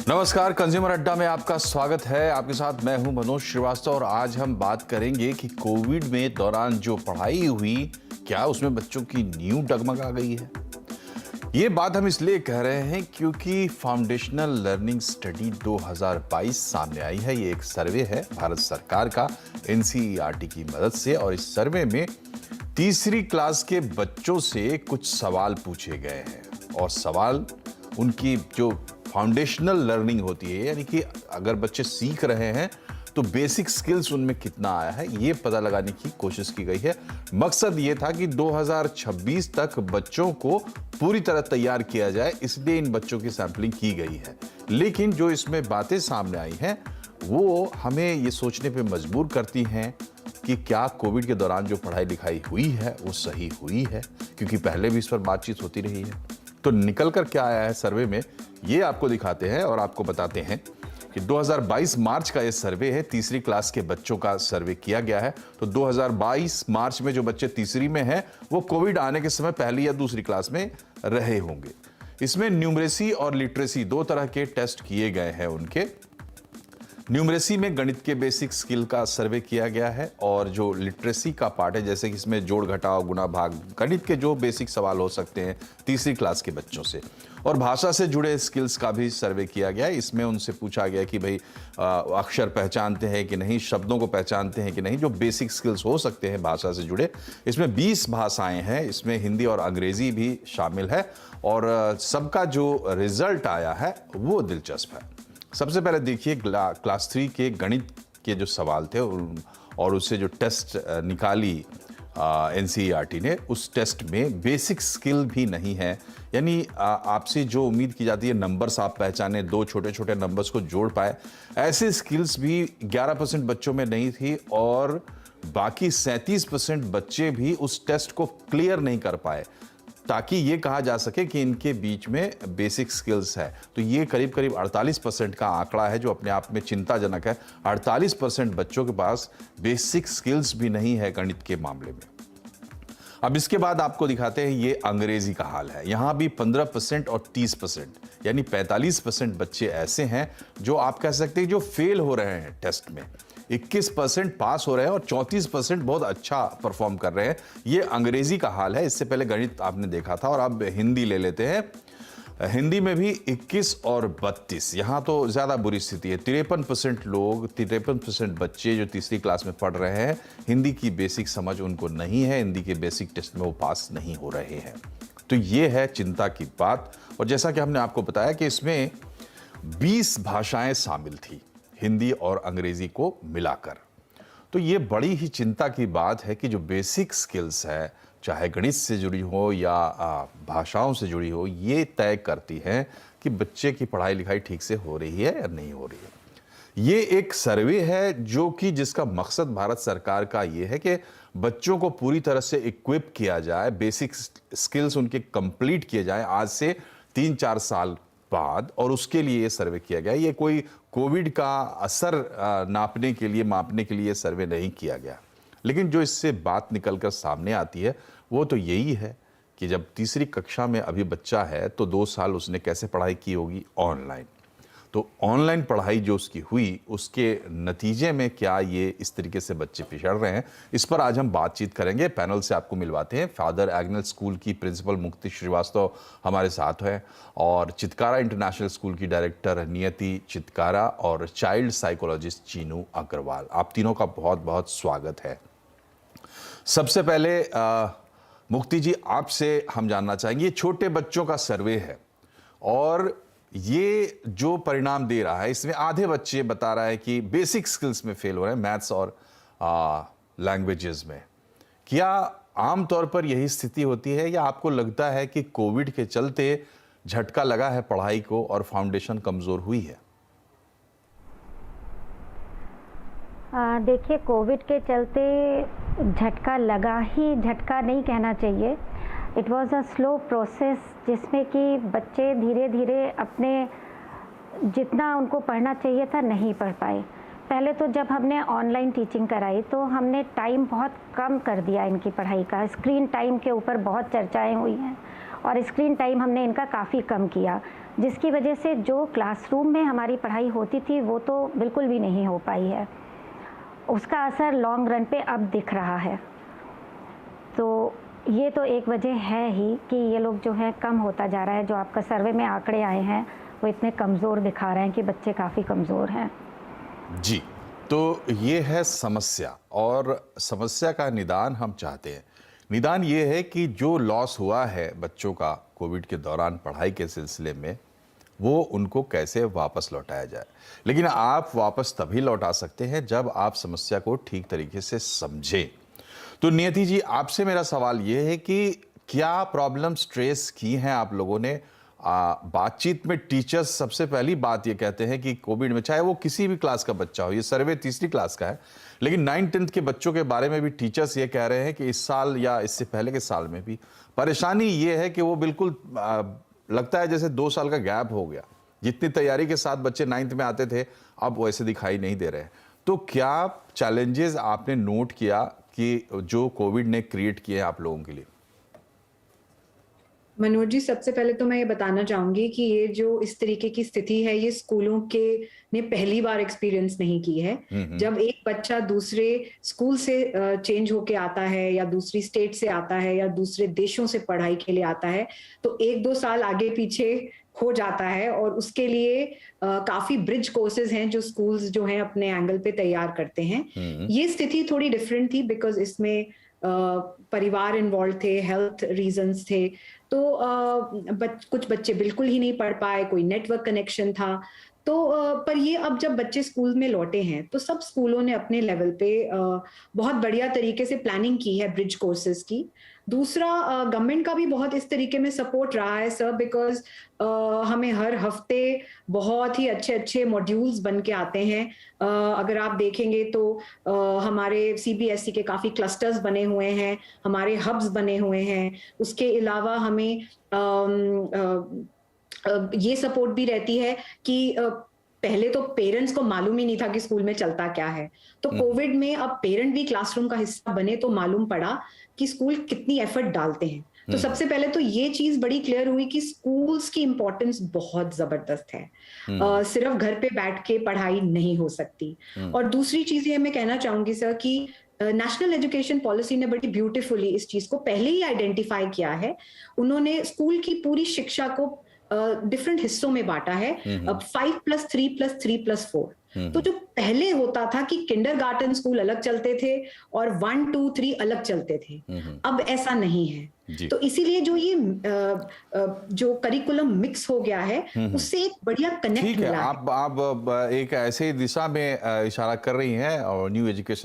नमस्कार, कंज्यूमर अड्डा में आपका स्वागत है। आपके साथ मैं हूं मनोज श्रीवास्तव और आज हम बात करेंगे कि कोविड में दौरान जो पढ़ाई हुई, क्या उसमें बच्चों की नींव डगमगा गई है। ये बात हम इसलिए कह रहे हैं क्योंकि फाउंडेशनल लर्निंग स्टडी 2022 सामने आई है। ये एक सर्वे है भारत सरकार का एनसीईआरटी की मदद से, और इस सर्वे में तीसरी क्लास के बच्चों से कुछ सवाल पूछे गए हैं और सवाल उनकी जो फाउंडेशनल लर्निंग होती है, यानी कि अगर बच्चे सीख रहे हैं तो बेसिक स्किल्स उनमें कितना आया है, ये पता लगाने की कोशिश की गई है। मकसद ये था कि 2026 तक बच्चों को पूरी तरह तैयार किया जाए, इसलिए इन बच्चों की सैंपलिंग की गई है। लेकिन जो इसमें बातें सामने आई हैं वो हमें ये सोचने पे मजबूर करती हैं कि क्या कोविड के दौरान जो पढ़ाई लिखाई हुई है वो सही हुई है, क्योंकि पहले भी इस पर बातचीत होती रही है। तो निकल कर क्या आया है सर्वे में, ये आपको दिखाते हैं और आपको बताते हैं कि 2022 मार्च का ये सर्वे है। तीसरी क्लास के बच्चों का सर्वे किया गया है। तो 2022 मार्च में जो बच्चे तीसरी में हैं वो कोविड आने के समय पहली या दूसरी क्लास में रहे होंगे। इसमें न्यूमरेसी और लिटरेसी दो तरह के टेस्ट किए गए हैं उनके। न्यूमरेसी में गणित के बेसिक स्किल का सर्वे किया गया है, और जो लिटरेसी का पार्ट है, जैसे कि इसमें जोड़ घटाव गुणा भाग, गणित के जो बेसिक सवाल हो सकते हैं तीसरी क्लास के बच्चों से, और भाषा से जुड़े स्किल्स का भी सर्वे किया गया है। इसमें उनसे पूछा गया कि भाई अक्षर पहचानते हैं कि नहीं, शब्दों को पहचानते हैं कि नहीं, जो बेसिक स्किल्स हो सकते हैं भाषा से जुड़े। इसमें 20 भाषाएं हैं, इसमें हिंदी और अंग्रेजी भी शामिल है, और सबका जो रिजल्ट आया है वो दिलचस्प है। सबसे पहले देखिए क्लास 3 के गणित के जो सवाल थे और उससे जो टेस्ट निकाली एनसीईआरटी ने, उस टेस्ट में बेसिक स्किल भी नहीं है। यानी आपसे जो उम्मीद की जाती है नंबर्स आप पहचाने, दो छोटे छोटे नंबर्स को जोड़ पाए, ऐसे स्किल्स भी 11% बच्चों में नहीं थी, और बाकी 37% बच्चे भी उस टेस्ट को क्लियर नहीं कर पाए ताकि ये कहा जा सके कि इनके बीच में बेसिक स्किल्स है। तो ये करीब करीब 48% का आंकड़ा है, जो अपने आप में चिंताजनक है। 48% बच्चों के पास बेसिक स्किल्स भी नहीं है गणित के मामले में। अब इसके बाद आपको दिखाते हैं ये अंग्रेजी का हाल है। यहां भी 15% और 30%, यानी 45% बच्चे ऐसे हैं जो आप कह सकते हैं जो फेल हो रहे हैं टेस्ट में। 21% पास हो रहे हैं और 34% बहुत अच्छा परफॉर्म कर रहे हैं। ये अंग्रेजी का हाल है। इससे पहले गणित आपने देखा था, और अब हिंदी ले लेते हैं। हिंदी में भी 21 और 32, यहाँ तो ज़्यादा बुरी स्थिति है। 53% बच्चे जो तीसरी क्लास में पढ़ रहे हैं, हिंदी की बेसिक समझ उनको नहीं है, हिंदी के बेसिक टेस्ट में वो पास नहीं हो रहे हैं। तो ये है चिंता की बात। और जैसा कि हमने आपको बताया कि इसमें 20 भाषाएं शामिल थी, हिंदी और अंग्रेजी को मिलाकर। तो ये बड़ी ही चिंता की बात है कि जो बेसिक स्किल्स है, चाहे गणित से जुड़ी हो या भाषाओं से जुड़ी हो, ये तय करती हैं कि बच्चे की पढ़ाई लिखाई ठीक से हो रही है या नहीं हो रही है। ये एक सर्वे है जो कि जिसका मकसद भारत सरकार का ये है कि बच्चों को पूरी तरह से इक्विप किया जाए, बेसिक स्किल्स उनके कंप्लीट किए जाए आज से 3-4 साल बाद, और उसके लिए ये सर्वे किया गया। ये कोई कोविड का असर नापने के लिए, मापने के लिए सर्वे नहीं किया गया। लेकिन जो इससे बात निकलकर सामने आती है वो तो यही है कि जब तीसरी कक्षा में अभी बच्चा है तो 2 साल उसने कैसे पढ़ाई की होगी, ऑनलाइन। तो ऑनलाइन पढ़ाई जो उसकी हुई, उसके नतीजे में क्या ये इस तरीके से बच्चे पिछड़ रहे हैं, इस पर आज हम बातचीत करेंगे। पैनल से आपको मिलवाते हैं। फादर एग्नेल स्कूल की प्रिंसिपल मुक्ति श्रीवास्तव हमारे साथ है, और चितकारा इंटरनेशनल स्कूल की डायरेक्टर नियति चितकारा, और चाइल्ड साइकोलॉजिस्ट चीनू अग्रवाल। आप तीनों का बहुत बहुत स्वागत है। सबसे पहले मुक्ति जी, आपसे हम जानना चाहेंगे, ये छोटे बच्चों का सर्वे है और ये जो परिणाम दे रहा है, इसमें आधे बच्चे बता रहा है कि बेसिक स्किल्स में फेल हो रहे हैं, मैथ्स और लैंग्वेजेस में। क्या आमतौर पर यही स्थिति होती है, या आपको लगता है कि कोविड के चलते झटका लगा है पढ़ाई को और फाउंडेशन कमजोर हुई है? देखिए, कोविड के चलते झटका लगा ही, झटका नहीं कहना चाहिए। It was a slow process, जिसमें कि बच्चे धीरे धीरे अपने जितना उनको पढ़ना चाहिए था नहीं पढ़ पाए। पहले तो जब हमने ऑनलाइन टीचिंग कराई तो हमने टाइम बहुत कम कर दिया इनकी पढ़ाई का। स्क्रीन टाइम के ऊपर बहुत चर्चाएं हुई हैं, और स्क्रीन टाइम हमने इनका काफ़ी कम किया, जिसकी वजह से जो क्लासरूम में हमारी पढ़ाई होती थी वो तो बिल्कुल भी नहीं हो पाई है। उसका असर लॉन्ग रन पे अब दिख रहा है। तो ये तो एक वजह है ही कि ये लोग जो है कम होता जा रहा है। जो आपका सर्वे में आंकड़े आए हैं वो इतने कमज़ोर दिखा रहे हैं कि बच्चे काफ़ी कमज़ोर हैं। जी, तो ये है समस्या, और समस्या का निदान हम चाहते हैं। निदान ये है कि जो लॉस हुआ है बच्चों का कोविड के दौरान पढ़ाई के सिलसिले में, वो उनको कैसे वापस लौटाया जाए। लेकिन आप वापस तभी लौटा सकते हैं जब आप समस्या को ठीक तरीके से समझें। तो नियति जी, आपसे मेरा सवाल ये है कि क्या प्रॉब्लम ट्रेस की हैं आप लोगों ने? बातचीत में टीचर्स सबसे पहली बात ये कहते हैं कि कोविड में, चाहे वो किसी भी क्लास का बच्चा हो, ये सर्वे तीसरी क्लास का है, लेकिन 9th-10th के बच्चों के बारे में भी टीचर्स ये कह रहे हैं कि इस साल या इससे पहले के साल में भी परेशानी ये है कि वो बिल्कुल लगता है जैसे 2 साल का गैप हो गया। जितनी तैयारी के साथ बच्चे 9th में आते थे, अब वैसे दिखाई नहीं दे रहे हैं। तो क्या चैलेंजेस आपने नोट किया कि जो कोविड ने क्रिएट किए हैं आप लोगों के लिए? मनोज जी, सबसे पहले तो मैं ये बताना चाहूंगी कि ये जो इस तरीके की स्थिति है, ये स्कूलों के ने पहली बार एक्सपीरियंस नहीं की है। जब एक बच्चा दूसरे स्कूल से चेंज होके आता है या दूसरी स्टेट से आता है या दूसरे देशों से पढ़ाई के लिए आता है, तो 1-2 साल आगे पीछे हो जाता है, और उसके लिए काफी ब्रिज कोर्सेज हैं जो स्कूल्स जो हैं अपने एंगल पे तैयार करते हैं। ये स्थिति थोड़ी डिफरेंट थी बिकॉज इसमें परिवार इन्वॉल्व थे, हेल्थ रीजंस थे, तो कुछ बच्चे बिल्कुल ही नहीं पढ़ पाए, कोई नेटवर्क कनेक्शन था। तो पर ये अब जब बच्चे स्कूल में लौटे हैं तो सब स्कूलों ने अपने लेवल पे बहुत बढ़िया तरीके से प्लानिंग की है ब्रिज कोर्सेज की। दूसरा, गवर्नमेंट का भी बहुत इस तरीके में सपोर्ट रहा है सर, बिकॉज हमें हर हफ्ते बहुत ही अच्छे अच्छे मॉड्यूल्स बन के आते हैं। अगर आप देखेंगे तो हमारे सीबीएसई के काफी क्लस्टर्स बने हुए हैं, हमारे हब्स बने हुए हैं। उसके अलावा हमें ये सपोर्ट भी रहती है कि पहले तो पेरेंट्स को मालूम ही नहीं था कि स्कूल में चलता क्या है, तो कोविड में अब पेरेंट भी क्लासरूम का हिस्सा बने तो मालूम पड़ा कि स्कूल कितनी एफर्ट डालते हैं। तो सबसे पहले तो ये चीज बड़ी क्लियर हुई कि स्कूल्स की इंपॉर्टेंस बहुत जबरदस्त है। सिर्फ घर पे बैठ के पढ़ाई नहीं हो सकती। और दूसरी चीज ये मैं कहना चाहूंगी सर कि नेशनल एजुकेशन पॉलिसी ने बड़ी ब्यूटीफुली इस चीज को पहले ही आइडेंटिफाई किया है। उन्होंने स्कूल की पूरी शिक्षा को डिफरेंट हिस्सों में बांटा है, 5+3+3+4। तो जो पहले होता था कि किंडरगार्टन स्कूल अलग चलते थे और 1, 2, 3 अलग चलते थे, अब ऐसा नहीं है। तो इसीलिए जो ये जो करिकुलम मिक्स हो गया है, उससे एक बढ़िया कनेक्ट मिला है। आप एक ऐसे दिशा में इशारा कर रही हैं, और न्यू एजुकेशन